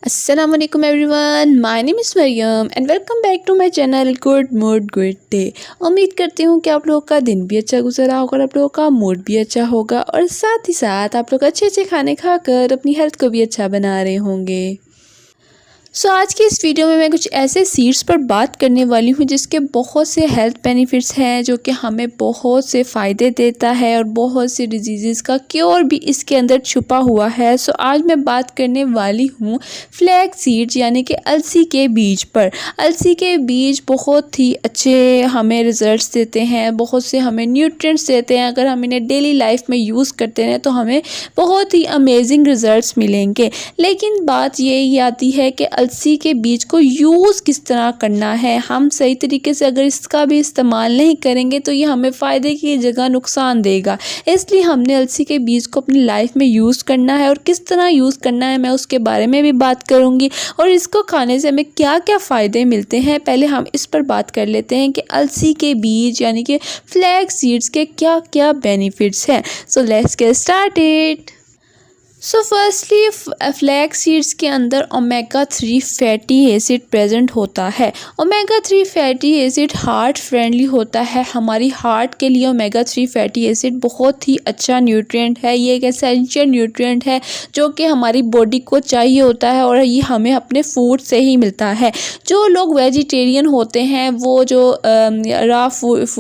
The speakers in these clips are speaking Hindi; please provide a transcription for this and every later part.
Assalamualaikum everyone, my name is Mariyam and welcome back to my channel good mood good day. उम्मीद करती हूँ कि आप लोगों का दिन भी अच्छा गुजरा होगा और आप लोगों का मूड भी अच्छा होगा और साथ ही साथ आप लोग अच्छे अच्छे खाने खाकर अपनी हेल्थ को भी अच्छा बना रहे होंगे। आज की इस वीडियो में मैं कुछ ऐसे सीड्स पर बात करने वाली हूँ जिसके बहुत से हेल्थ बेनिफिट्स हैं, जो कि हमें बहुत से फ़ायदे देता है और बहुत से डिजीज़ का क्योर भी इसके अंदर छुपा हुआ है। आज मैं बात करने वाली हूँ फ्लैक्स सीड्स यानी कि अलसी के बीज पर। अलसी के बीज बहुत ही अच्छे हमें रिज़ल्ट्स देते हैं, बहुत से हमें न्यूट्रिएंट्स देते हैं। अगर हम इन्हें डेली लाइफ में यूज़ करते हैं तो हमें बहुत ही अमेजिंग रिज़ल्ट्स मिलेंगे। लेकिन बात यही आती है कि अलसी के बीज को यूज़ किस तरह करना है। हम सही तरीके से अगर इसका भी इस्तेमाल नहीं करेंगे तो ये हमें फ़ायदे की जगह नुकसान देगा। इसलिए हमने अलसी के बीज को अपनी लाइफ में यूज़ करना है और किस तरह यूज़ करना है मैं उसके बारे में भी बात करूँगी और इसको खाने से हमें क्या क्या फ़ायदे मिलते हैं। पहले हम इस पर बात कर लेते हैं कि अलसी के बीज यानी कि फ्लैक्स सीड्स के क्या क्या बेनिफिट्स हैं। Let's get started. Firstly flax seeds के अंदर ओमेगा 3 फैटी एसिड प्रेजेंट होता है। Omega 3 fatty acid heart friendly होता है। हमारी हार्ट के लिए ओमेगा 3 फैटी एसिड बहुत ही अच्छा न्यूट्रिएंट है। ये एक एसेंशियल न्यूट्रिएंट है जो कि हमारी बॉडी को चाहिए होता है और ये हमें अपने फूड से ही मिलता है। जो लोग वेजिटेरियन होते हैं, वो जो रा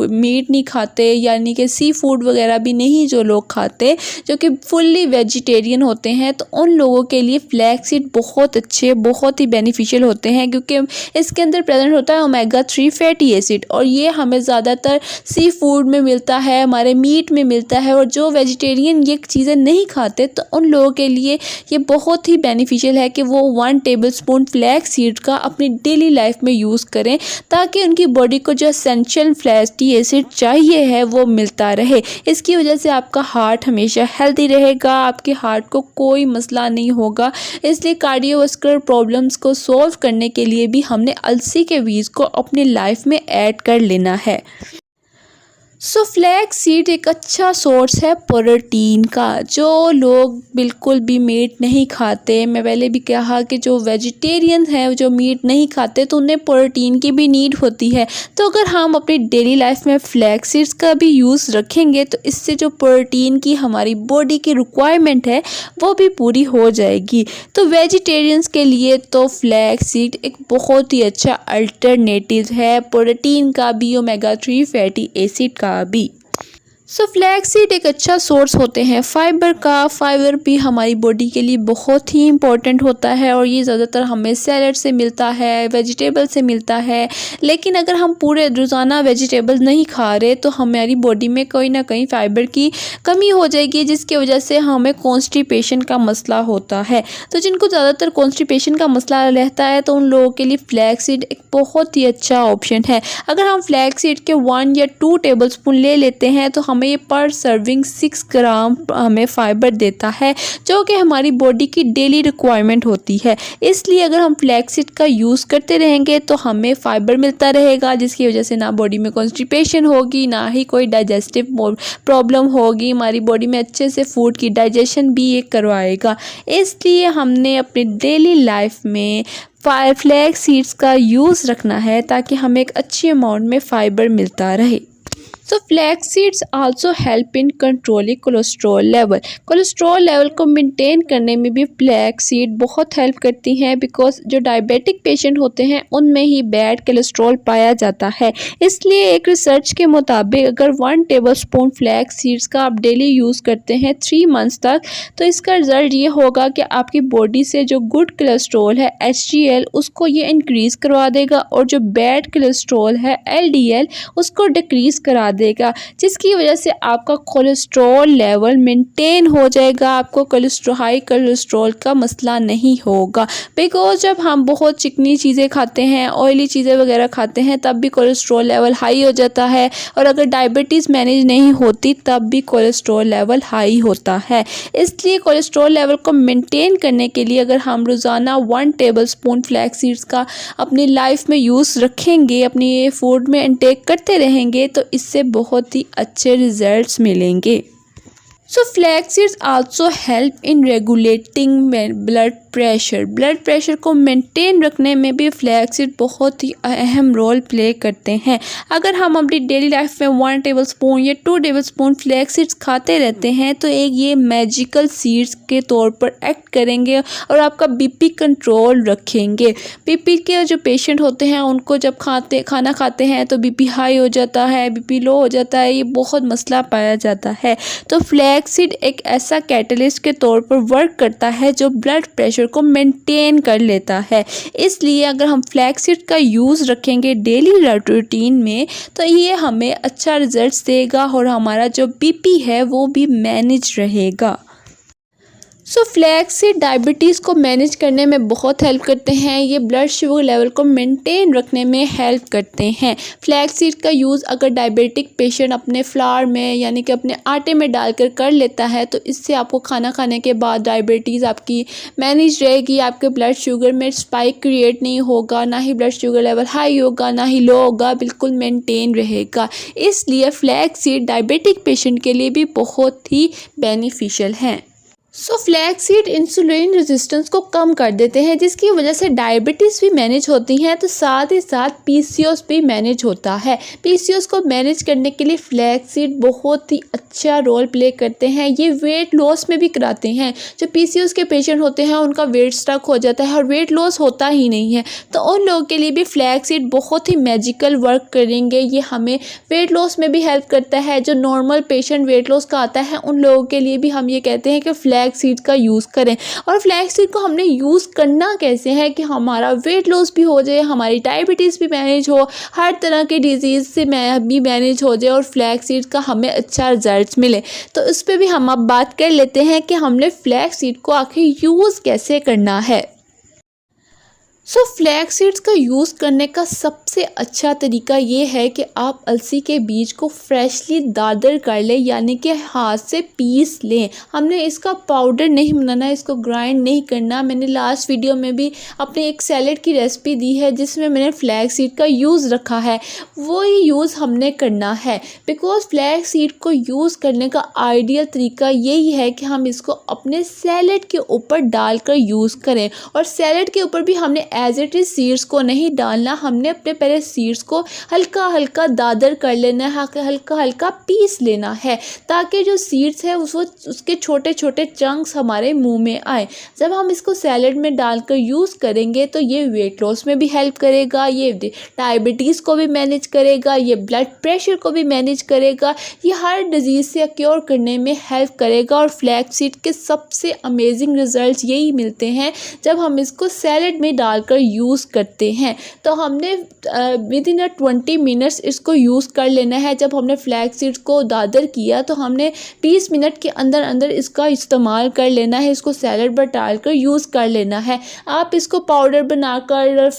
मीट नहीं खाते यानी कि सी फूड वगैरह भी नहीं जो लोग खाते, जो कि फुल्ली वेजिटेरियन होते हैं, तो उन लोगों के लिए फ्लैक्स सीड बहुत अच्छे, बहुत ही बेनिफिशियल होते हैं क्योंकि इसके अंदर प्रेजेंट होता है ओमेगा 3 फैटी एसिड और ये हमें ज़्यादातर सी फूड में मिलता है, हमारे मीट में मिलता है। और जो वेजिटेरियन ये चीज़ें नहीं खाते तो उन लोगों के लिए ये बहुत ही बेनिफिशियल है कि वो 1 टेबलस्पून फ्लैक्स सीड का अपनी डेली लाइफ में यूज़ करें ताकि उनकी बॉडी को जो एसेंशियल फैटी एसिड चाहिए है वो मिलता रहे। इसकी वजह से आपका हार्ट हमेशा हेल्दी रहेगा, आपके हार्ट को कोई मसला नहीं होगा। इसलिए कार्डियोवास्कुलर प्रॉब्लम्स को सॉल्व करने के लिए भी हमने अलसी के बीज को अपनी लाइफ में ऐड कर लेना है। फ्लैक्स सीड एक अच्छा सोर्स है प्रोटीन का। जो लोग बिल्कुल भी मीट नहीं खाते, मैं पहले भी कहा कि जो वेजिटेरियन है, जो मीट नहीं खाते, तो उन्हें प्रोटीन की भी नीड होती है। तो अगर हम अपनी डेली लाइफ में फ्लैक्स सीड्स का भी यूज़ रखेंगे तो इससे जो प्रोटीन की हमारी बॉडी की रिक्वायरमेंट है वो भी पूरी हो जाएगी। तो वेजिटेरियंस के लिए तो फ्लैक्स सीड एक बहुत ही अच्छा अल्टरनेटिव है, प्रोटीन का भी, ओमेगा 3 फैटी एसिड का भी। फ्लैक्स सीड एक अच्छा सोर्स होते हैं फाइबर का। फाइबर भी हमारी बॉडी के लिए बहुत ही इम्पोर्टेंट होता है और ये ज़्यादातर हमें सैलड से मिलता है, वेजिटेबल से मिलता है। लेकिन अगर हम पूरे रोज़ाना वेजिटेबल नहीं खा रहे तो हमारी बॉडी में कोई ना कहीं फाइबर की कमी हो जाएगी, जिसकी वजह से हमें कॉन्स्टिपेशन का मसला होता है। तो जिनको ज़्यादातर कॉन्स्टिपेशन का मसला रहता है तो उन लोगों के लिए फ्लैक्स सीड एक बहुत ही अच्छा ऑप्शन है। अगर हम फ्लैक्स सीड के 1 या 2 टेबलस्पून ले लेते हैं तो हमें ये पर सर्विंग 6 ग्राम हमें फाइबर देता है, जो कि हमारी बॉडी की डेली रिक्वायरमेंट होती है। इसलिए अगर हम फ्लैक्स सीड का यूज़ करते रहेंगे तो हमें फाइबर मिलता रहेगा, जिसकी वजह से ना बॉडी में कॉन्स्टिपेशन होगी, ना ही कोई डाइजेस्टिव प्रॉब्लम होगी। हमारी बॉडी में अच्छे से फूड की डाइजेशन भी ये करवाएगा। इसलिए हमने अपनी डेली लाइफ में फ्लैक्स सीड्स का यूज़ रखना है ताकि हमें एक अच्छी अमाउंट में फाइबर मिलता रहे। Flex seeds also help in controlling cholesterol level. Cholesterol level को मेंटेन करने में भी फ्लैक्स सीड बहुत हेल्प करती हैं, बिकॉज जो डायबिटिक पेशेंट होते हैं उनमें ही बैड कोलेस्ट्रॉल पाया जाता है। इसलिए एक रिसर्च के मुताबिक अगर 1 टेबलस्पून फ्लैक्स सीड्स का आप डेली यूज़ करते हैं 3 मंथ्स तक, तो इसका रिजल्ट ये होगा कि आपकी बॉडी से जो गुड कोलेस्ट्रॉल है HDL उसको ये इंक्रीज़ करवा देगा और जो बैड कोलेस्ट्रॉल है LDL उसको डिक्रीज़ करा देगा, जिसकी वजह से आपका कोलेस्ट्रॉल लेवल मेंटेन हो जाएगा। आपको हाई कोलेस्ट्रॉल का मसला नहीं होगा। बिकॉज जब हम बहुत चिकनी चीज़ें खाते हैं, ऑयली चीज़ें वगैरह खाते हैं, तब भी कोलेस्ट्रॉल लेवल हाई हो जाता है और अगर डायबिटीज़ मैनेज नहीं होती तब भी कोलेस्ट्रॉल लेवल हाई होता है। इसलिए कोलेस्ट्रॉल लेवल को मेंटेन करने के लिए अगर हम रोज़ाना 1 टेबलस्पून फ्लैक्स सीड्स का अपनी लाइफ में यूज़ रखेंगे, अपनी फूड में इंटेक करते रहेंगे, तो इससे बहुत ही अच्छे रिजल्ट्स मिलेंगे। So flax seeds also help in regulating blood pressure. Blood pressure को मेंटेन रखने में भी फ्लैक्स सीड बहुत ही अहम रोल प्ले करते हैं। अगर हम अपनी डेली लाइफ में 1 टेबलस्पून या 2 टेबलस्पून फ्लैक्स सीड्स खाते रहते हैं तो एक ये मैजिकल सीड्स के तौर पर एक्ट करेंगे और आपका बीपी कंट्रोल रखेंगे। बीपी के जो पेशेंट होते हैं उनको जब खाना खाते हैं तो बीपी हाई हो जाता है, बीपी लो हो जाता है, ये बहुत मसला पाया जाता है। तो फ्लैक्स सीड एक ऐसा कैटलिस्ट के तौर पर वर्क करता है जो ब्लड प्रेशर को मेंटेन कर लेता है। इसलिए अगर हम फ्लैक्स सीड का यूज़ रखेंगे डेली रूटीन में तो ये हमें अच्छा रिजल्ट्स देगा और हमारा जो बीपी है वो भी मैनेज रहेगा। सो फ्लैक्स सीड डायबिटीज़ को मैनेज करने में बहुत हेल्प करते हैं। ये ब्लड शुगर लेवल को मेंटेन रखने में हेल्प करते हैं। फ्लैक्स सीड का यूज़ अगर डायबिटिक पेशेंट अपने फ्लावर में यानी कि अपने आटे में डालकर कर लेता है तो इससे आपको खाना खाने के बाद डायबिटीज़ आपकी मैनेज रहेगी। आपके ब्लड शुगर में स्पाइक क्रिएट नहीं होगा, ना ही ब्लड शुगर लेवल हाई होगा ना ही लो होगा, बिल्कुल मेंटेन रहेगा। इसलिए फ्लैक्स सीड डायबिटिक पेशेंट के लिए भी बहुत ही बेनिफिशियल हैं। सो फ्लैक्स सीड इंसुलिन रेजिस्टेंस को कम कर देते हैं जिसकी वजह से डायबिटीज़ भी मैनेज होती हैं, तो साथ ही साथ पीसीओएस भी मैनेज होता है। पीसीओएस को मैनेज करने के लिए फ्लैक्स सीड बहुत ही अच्छा रोल प्ले करते हैं। ये वेट लॉस में भी कराते हैं। जो पीसीओएस के पेशेंट होते हैं उनका वेट स्टक हो जाता है और वेट लॉस होता ही नहीं है, तो उन लोगों के लिए भी फ्लैक्स सीड बहुत ही मैजिकल वर्क करेंगे। ये हमें वेट लॉस में भी हेल्प करता है। जो नॉर्मल पेशेंट वेट लॉस का आता है उन लोगों के लिए भी हम ये कहते हैं कि फ्लैक्स सीड का यूज़ करें। और फ्लैक्स सीड को हमने यूज़ करना कैसे है कि हमारा वेट लॉस भी हो जाए, हमारी डायबिटीज़ भी मैनेज हो, हर तरह के डिजीज़ से भी मैनेज हो जाए और फ्लैक्स सीड का हमें अच्छा रिजल्ट मिले। तो इस पर भी हम अब बात कर लेते हैं कि हमने फ्लैक्स सीड को आखिर यूज़ कैसे करना है। सो फ्लैक्स सीड्स का यूज़ करने का सबसे अच्छा तरीका ये है कि आप अलसी के बीज को फ्रेशली दादर कर लें, यानी कि हाथ से पीस लें। हमने इसका पाउडर नहीं बनाना, इसको ग्राइंड नहीं करना। मैंने लास्ट वीडियो में भी अपने एक सैलेड की रेसिपी दी है जिसमें मैंने फ्लैक्स सीड का यूज़ रखा है, वो ही यूज़ हमने करना है। बिकॉज फ्लैक्स सीड को यूज़ करने का आइडियल तरीका यही है कि हम इसको अपने सैलेड के ऊपर डालकर यूज़ करें। और सैलेड के ऊपर भी हमने एज इट इज सीड्स को नहीं डालना, हमने अपने पहले सीड्स को हल्का हल्का दादर कर लेना है, हल्का हल्का पीस लेना है ताकि जो सीड्स है उसके छोटे छोटे चंक्स हमारे मुंह में आए। जब हम इसको सैलेड में डालकर यूज़ करेंगे तो ये वेट लॉस में भी हेल्प करेगा, ये डायबिटीज़ को भी मैनेज करेगा, ये ब्लड प्रेशर को भी मैनेज करेगा, ये हर डिजीज़ से क्योर करने में हेल्प करेगा। और फ्लैक्स सीड के सबसे अमेजिंग रिजल्ट्स यही मिलते हैं जब हम इसको सैलेड में डाल कर यूज़ करते हैं। तो हमने विद इन 20 मिनट्स इसको यूज़ कर लेना है। जब हमने फ्लैक्स सीड्स को दादर किया तो हमने 20 मिनट के अंदर अंदर इसका इस्तेमाल कर लेना है, इसको सैलेड पर डालकर यूज़ कर लेना है। आप इसको पाउडर बनाकर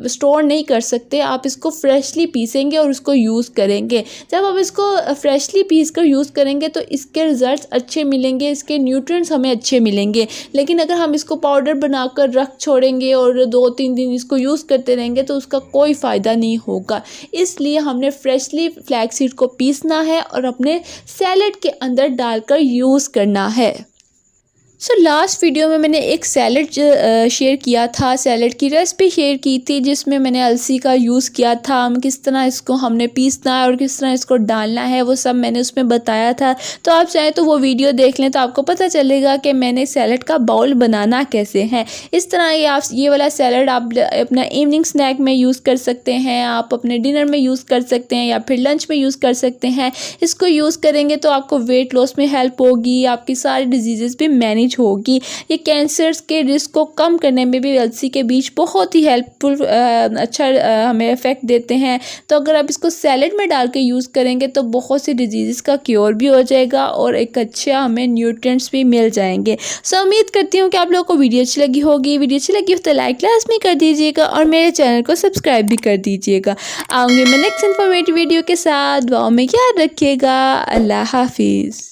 स्टोर नहीं कर सकते, आप इसको फ्रेशली पीसेंगे और उसको यूज़ करेंगे। जब आप इसको फ्रेशली पीस कर यूज़ करेंगे तो इसके रिजल्ट्स अच्छे मिलेंगे, इसके न्यूट्रिएंट्स हमें अच्छे मिलेंगे। लेकिन अगर हम इसको पाउडर बनाकर रख छोड़ेंगे और 2-3 दिन इसको यूज़ करते रहेंगे तो उसका कोई फ़ायदा नहीं होगा। इसलिए हमने फ्रेशली फ्लैक्स सीड को पीसना है और अपने सैलेड के अंदर डालकर यूज़ करना है। सो लास्ट वीडियो में मैंने एक सैलेड शेयर किया था, सैलेड की रेसिपी शेयर की थी जिसमें मैंने अलसी का यूज़ किया था। हम किस तरह इसको हमने पीसना है और किस तरह इसको डालना है वो सब मैंने उसमें बताया था। तो आप चाहें तो वो वीडियो देख लें तो आपको पता चलेगा कि मैंने सैलेड का बाउल बनाना कैसे है। इस तरह आप ये वाला सैलेड आप अपना इवनिंग स्नैक में यूज़ कर सकते हैं, आप अपने डिनर में यूज़ कर सकते हैं या फिर लंच में यूज़ कर सकते हैं। इसको यूज़ करेंगे तो आपको वेट लॉस में हेल्प होगी, आपकी सारी डिजीज़ भी मैनेज होगी। ये कैंसर्स के रिस्क को कम करने में भी अलसी के बीज बहुत ही हेल्पफुल अच्छा हमें इफेक्ट देते हैं। तो अगर आप इसको सैलेड में डाल के यूज़ करेंगे तो बहुत सी डिजीज़ का क्योर भी हो जाएगा और एक अच्छा हमें न्यूट्रिएंट्स भी मिल जाएंगे। सो उम्मीद करती हूँ कि आप लोगों को वीडियो अच्छी लगी होगी। वीडियो अच्छी लगी हो तो लाइक लाजमी कर दीजिएगा और मेरे चैनल को सब्सक्राइब भी कर दीजिएगा। आऊँगी मैं नेक्स्ट इन्फॉर्मेटिव वीडियो के साथ। दुआओं में याद रखिएगा। अल्लाह हाफिज़।